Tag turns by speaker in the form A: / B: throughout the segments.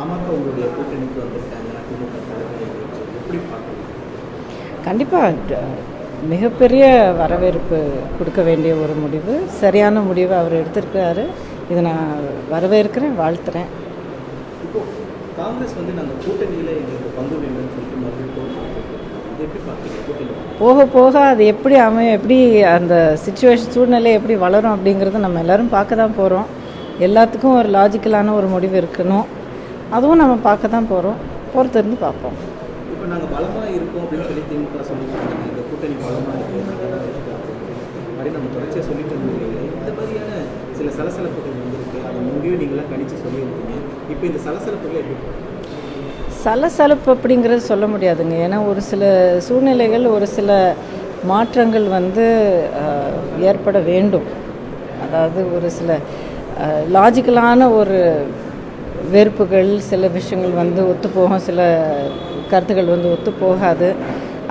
A: பாமக உங்களுடைய கூட்டணிக்கு வந்திருக்காங்க, திமுக தலைமையை எப்படி பார்க்குறீங்க?
B: கண்டிப்பாக மிகப்பெரிய வரவேற்பு கொடுக்க வேண்டிய ஒரு முடிவு, சரியான முடிவு அவர் எடுத்திருக்கிறாரு. இதை நான் வரவேற்கிறேன், வாழ்த்துறேன்.
A: இப்போது காங்கிரஸ் நாங்கள் கூட்டணியில் எங்களுக்கு பங்கு வேண்டும்னு சொல்லிட்டு மறுபடியும் எப்படி பார்க்குறீங்க? கூட்டணி
B: போக போக அது எப்படி அமையும், எப்படி அந்த சுச்சுவேஷன் சூழ்நிலை எப்படி வளரும் அப்படிங்கிறத நம்ம எல்லோரும் பார்க்க தான் போகிறோம். எல்லாத்துக்கும் ஒரு லாஜிக்கலான ஒரு முடிவு இருக்கணும், அதுவும் நம்ம பார்க்க தான் போகிறோம். பொறுத்திருந்து பார்ப்போம்.
A: இப்போ நாங்கள் பலமாக இருக்கோம் அப்படின்னு சொல்லி திமுக சொல்லிட்டு இந்த கூட்டணி பலமாக இருக்குது மாதிரி நம்ம தொடர்ச்சியாக சொல்லிட்டு இருந்தீங்க. இந்த மாதிரியான சில சலசலப்புகள் வந்துருக்கு, அது முன்னாடியும் நீங்களாம் கணிச்சு சொல்லியிருந்தீங்க. இப்போ இந்த சலசலப்புகளை எப்படி?
B: சலசலப்பு அப்படிங்கிறது சொல்ல முடியாதுங்க. ஏன்னா ஒரு சில சூழ்நிலைகள், ஒரு சில மாற்றங்கள் ஏற்பட வேண்டும். அதாவது ஒரு சில லாஜிக்கலான ஒரு வெறுப்புகள், சில விஷயங்கள் ஒத்துப்போகும், சில கருத்துக்கள் ஒத்துப்போகாது.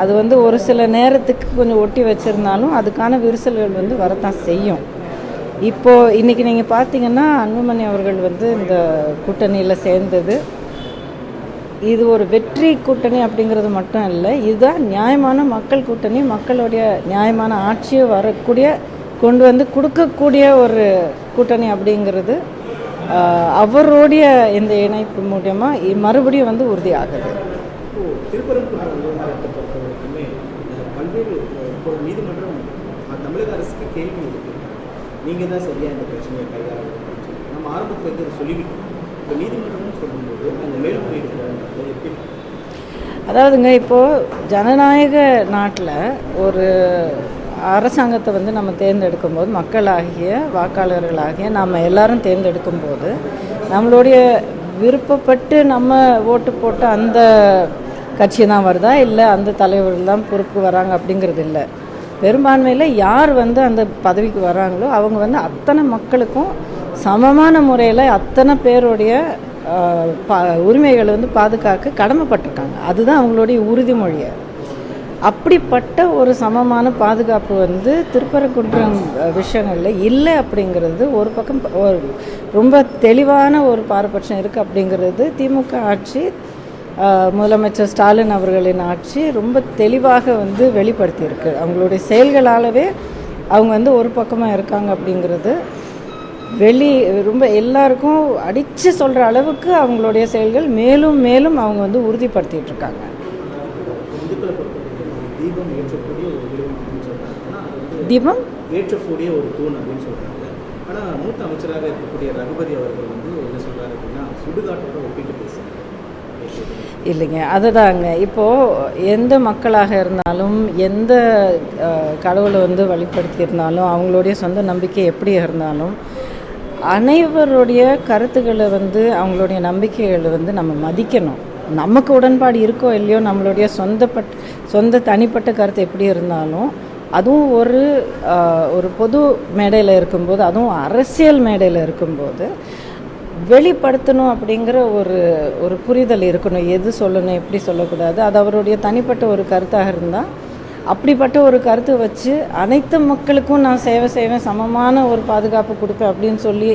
B: அது ஒரு சில நேரத்துக்கு கொஞ்சம் ஒட்டி வச்சுருந்தாலும் அதுக்கான விரிசல்கள் வரத்தான் செய்யும். இப்போது இன்றைக்கி நீங்கள் பார்த்தீங்கன்னா அன்புமணி அவர்கள் இந்த கூட்டணியில் சேர்ந்தது, இது ஒரு வெற்றி கூட்டணி அப்படிங்கிறது மட்டும் இல்லை, இதுதான் நியாயமான மக்கள் கூட்டணி. மக்களுடைய நியாயமான ஆட்சியை கொண்டு கொடுக்கக்கூடிய ஒரு கூட்டணி அப்படிங்கிறது அவருடைய இந்த இணைப்பு மூலமாக மறுபடியும் உறுதியாகுது.
A: பல்வேறு நீதிமன்றம் தமிழக அரசுக்கு கேள்வி இருக்கு, நீங்கள் தான் சரியாக இந்த பிரச்சனையை கையாளணும் அப்படின்னு சொல்லி நம்ம ஆரம்பத்தில் சொல்லிவிட்டோம். இப்போ நீதிமன்றம்னு சொல்லும்போது அந்த மேல்முறையீடு எப்படி?
B: அதாவதுங்க, இப்போது ஜனநாயக நாட்டில் ஒரு அரசாங்கத்தை நம்ம தேர்ந்தெடுக்கும் போது, மக்களாகிய வாக்காளர்களாகிய நம்ம எல்லாரும் தேர்ந்தெடுக்கும் போது நம்மளுடைய விருப்பப்பட்டு நம்ம ஓட்டு போட்ட அந்த கட்சி தான் வருதா, இல்லை அந்த தலைவர்கள் தான் பொறுப்புக்கு வராங்க அப்படிங்கிறது இல்லை. பெரும்பான்மையில் யார் அந்த பதவிக்கு வராங்களோ அவங்க அத்தனை மக்களுக்கும் சமமான முறையில் அத்தனை பேருடைய உரிமைகளை பாதுகாக்க கடமைப்பட்டிருக்காங்க. அதுதான் அவங்களுடைய உறுதிமொழியை. அப்படிப்பட்ட ஒரு சமமான பாதுகாப்பு திருப்பரங்குன்றம் விஷயங்களில் இல்லை அப்படிங்கிறது ஒரு பக்கம் ரொம்ப தெளிவான ஒரு பாரபட்சம் இருக்குது. அப்படிங்கிறது திமுக ஆட்சி, முதலமைச்சர் ஸ்டாலின் அவர்களின் ஆட்சி ரொம்ப தெளிவாக வெளிப்படுத்தியிருக்கு. அவங்களுடைய செயல்களாலவே அவங்க ஒரு பக்கமாக இருக்காங்க அப்படிங்கிறது ரொம்ப எல்லாருக்கும் அடித்து சொல்கிற அளவுக்கு அவங்களுடைய செயல்கள் மேலும் மேலும் அவங்க உறுதிப்படுத்திட்டு இருக்காங்க. தீபம் ஏற்றக்கூடிய
A: ஒரு தூண் அப்படின்னு சொல்கிறாங்க. ஆனால் மூத்த அமைச்சராக இருக்கக்கூடிய ரகுபதி அவர்கள் என்ன சொல்கிறாரு அப்படின்னா, சுடுகாட்டோட ஒப்பிட்டு பேசுகிறாங்க.
B: இல்லைங்க, அதுதாங்க. இப்போது எந்த மக்களாக இருந்தாலும், எந்த கடவுளை வழிபடுத்தியிருந்தாலும், அவங்களுடைய சொந்த நம்பிக்கை எப்படி இருந்தாலும், அனைவருடைய கருத்துக்களை அவங்களுடைய நம்பிக்கைகளை நம்ம மதிக்கணும். நமக்கு உடன்பாடு இருக்கோ இல்லையோ, நம்மளுடைய சொந்த தனிப்பட்ட கருத்து எப்படி இருந்தாலும், அதுவும் ஒரு பொது மேடையில் இருக்கும்போது, அதுவும் அரசியல் மேடையில் இருக்கும்போது வெளிப்படுத்தணும் அப்படிங்கிற ஒரு புரிதல் இருக்கணும். எது சொல்லணும், எப்படி சொல்லக்கூடாது, அது அவருடைய தனிப்பட்ட ஒரு கருத்தாக இருந்தால், அப்படிப்பட்ட ஒரு கருத்தை வச்சு அனைத்து மக்களுக்கும் நான் சேவை செய்வேன், சமமான ஒரு பாதுகாப்பு கொடுப்பேன் அப்படின்னு சொல்லி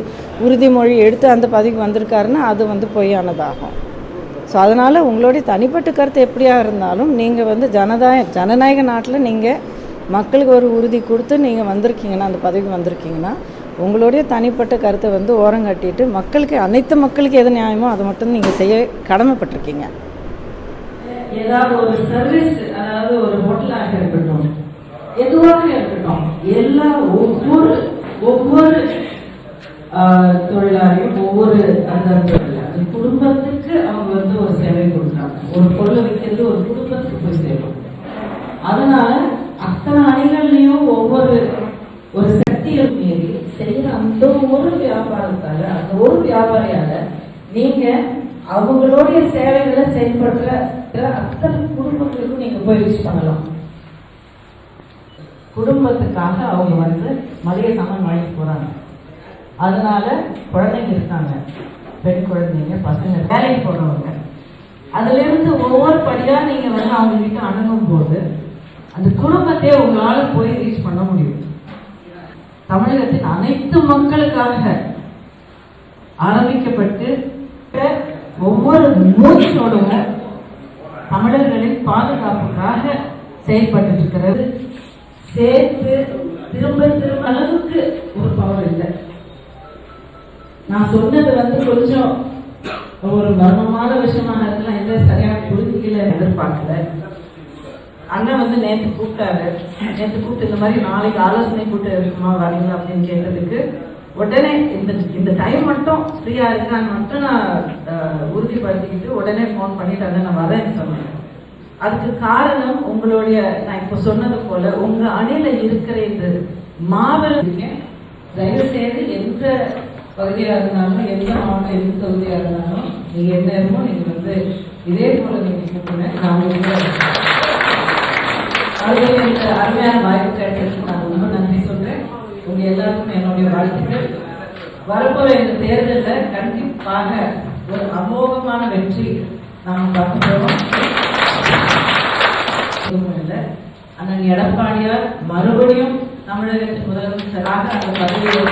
B: உறுதிமொழி எடுத்து அந்த பதவிக்கு வந்திருக்காருன்னா அது பொய்யானதாகும். ஸோ அதனால் உங்களுடைய தனிப்பட்ட கருத்து எப்படியாக இருந்தாலும் நீங்கள் ஜனநாயக நாட்டில் நீங்கள் மக்களுக்கு ஒரு உறுதி கொடுத்து நீங்கள் வந்திருக்கீங்கன்னா, அந்த பதவிக்கு வந்திருக்கீங்கன்னா, உங்களுடைய தனிப்பட்ட கருத்தை ஓரங்கட்டிட்டு மக்களுக்கு, அனைத்து மக்களுக்கு எது நியாயமோ அதை மட்டும் நீங்கள் செய்ய கடமைப்பட்டிருக்கீங்க.
C: ஏதாவது ஒரு சர்வீஸ், அதாவது ஒரு ஹோட்டலாக இருக்கட்டும், எதுவாக இருக்கட்டும், எல்லா ஒவ்வொரு தொழிலாளியும் ஒவ்வொரு அந்த குடும்பத்துக்கு அவங்க ஒரு சேவை கொடுக்குறாங்க. ஒரு பொருளை வைக்கிறது ஒரு குடும்பத்துக்கு போய் சேரும். அதனால அத்தனை அணிகள்லையும் ஒரு சக்தியை மீறி செய்யற அந்த ஒரு வியாபாரத்தால, அந்த ஒரு வியாபாரியால நீங்க அவங்களுடைய சேவைகளை செயல்படுற அத்தனை குடும்பங்களுக்கும் நீங்க போய் ரீச் பண்ணலாம். குடும்பத்துக்காக அவங்க மளிகை சாமான் வாங்கி போறாங்க. அதனால குழந்தைங்க இருக்காங்க, பெண் குழந்தைங்க, பசங்க, வேலைக்கு போறவங்க, அதுல இருந்து ஒவ்வொரு படியா நீங்க அவங்க கிட்ட அணுகும் போது அந்த குடும்பத்தையே உங்களால போய் ரீச் பண்ண முடியும். தமிழகத்தின் அனைத்து மக்களுக்காக ஆரம்பிக்கப்பட்டு ஒவ்வொரு மூச்சோடும் தமிழர்களின் பாதுகாப்புக்காக செயல்பட்டு இருக்கிறது. சேர்த்து திரும்ப திரும்ப அளவுக்கு ஒரு பவர் இல்லை. நான் சொன்னது கொஞ்சம் ஒரு மர்மமான விஷயமாக இருக்கலாம், எந்த சரியான புரிஞ்சிக்கல எதிர்பார்க்கல. அண்ணன் நேற்று கூப்பிட்டாரு. நேற்று கூப்பிட்டு இந்த மாதிரி நாளைக்கு ஆலோசனை கூட்டு இருக்குமா வரீங்களா அப்படின்னு கேட்டதுக்கு உடனே இந்த டைம் மட்டும் ஃப்ரீயா இருக்கான்னு மட்டும் நான் உறுதிப்படுத்திக்கிட்டு உடனே ஃபோன் பண்ணிட்டு நான் வரேன்னு சொன்னேன். அதுக்கு காரணம் உங்களுடைய, நான் இப்போ சொன்னது போல உங்க அணில இருக்கிற இந்த மாபெரும் தயவு செய்து எந்த பகுதியாக இருந்தாலும், எந்த மாவட்டம் எந்த தொகுதியாக இருந்தாலும் நீங்க என்ன இருக்கோ நீங்க இதே போல நீங்க கூப்பிடுங்க. நான் அதுவே இந்த அருமையான வாய்ப்பு கிடைச்சதுக்கு நான் ரொம்ப நன்றி சொல்றேன். உங்க எல்லாருக்கும் என்னுடைய வாழ்த்துக்கள். வரப்போற இந்த தேர்தலில் கண்டிப்பாக ஒரு அமோகமான வெற்றி நாம் பார்க்க போறோம். இல்லை, அண்ணன் எடப்பாடியார் மறுபடியும் தமிழகத்தின் முதலமைச்சராக அந்த பதவியை